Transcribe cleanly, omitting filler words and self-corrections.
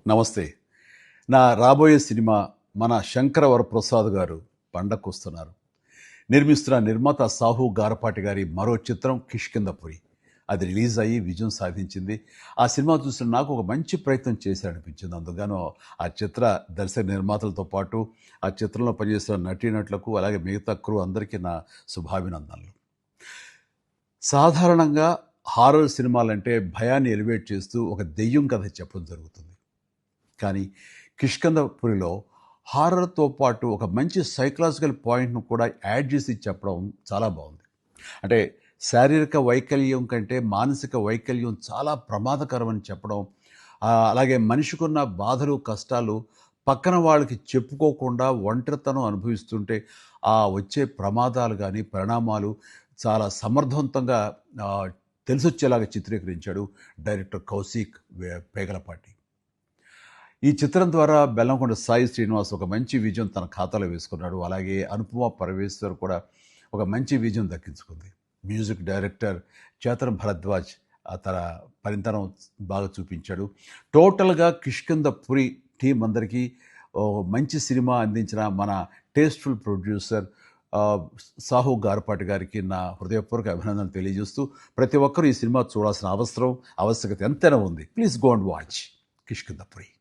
నమస్తే. నా రాబోయే సినిమా మన శంకర వరప్రసాద్ గారు పండక్కొస్తున్నారు. నిర్మిస్తున్న నిర్మాత సాహు గారపాటి గారి మరో చిత్రం 'కిష్కింధపురి'. అది రిలీజ్ అయ్యి విజయం సాధించింది. ఆ సినిమా చూసిన నాకు ఒక మంచి ప్రయత్నం చేశాడనిపించింది. అందుకుగాను ఆ చిత్ర దర్శక నిర్మాతలతో పాటు ఆ చిత్రంలో పనిచేస్తున్న నటీనటులకు అలాగే మిగతా క్రూ అందరికీ నా శుభాభినందనలు. సాధారణంగా హారర్ సినిమాలంటే భయాన్ని ఎలివేట్ చేస్తూ ఒక దెయ్యం కథ చెప్పడం జరుగుతుంది. కానీ 'కిష్కింధపురిలో' హారర్‌తో పాటు ఒక మంచి సైకలాజికల్ పాయింట్‌ను కూడా యాడ్ చేసి చెప్పడం చాలా బాగుంది. అంటే శారీరక వైకల్యం కంటే మానసిక వైకల్యం చాలా ప్రమాదకరమని చెప్పడం, అలాగే మనిషికున్న బాధలు, కష్టాలు పక్కన వాళ్ళకి చెప్పుకోకుండా ఒంటరితనం అనుభవిస్తుంటే వచ్చే ప్రమాదాలు గానీ, పరిణామాలు చాలా సమర్థవంతంగా తెలిసొచ్చేలాగా చిత్రీకరించాడు డైరెక్టర్ కౌశిక్ పేగలపాటి. ఈ చిత్రం ద్వారా బెల్లంకొండ సాయి శ్రీనివాస్ ఒక మంచి విజయం తన ఖాతాలో వేసుకున్నాడు. అలాగే అనుపమ పరమేశ్వర్ కూడా ఒక మంచి విజయం దక్కించుకుంది. మ్యూజిక్ డైరెక్టర్ చేతన్ భరద్వాజ్ తన పనితనం బాగా చూపించాడు. టోటల్గా 'కిష్కింధపురి' టీం అందరికీ మంచి సినిమా అందించిన మన టేస్ట్ఫుల్ ప్రొడ్యూసర్ సాహు గారపాటి గారికి నా హృదయపూర్వక అభినందనలు తెలియజేస్తూ, ప్రతి ఒక్కరూ ఈ సినిమా చూడాల్సిన ఆవశ్యకత ఎంతైనా ఉంది. Please go and watch 'Kishkindhapuri'.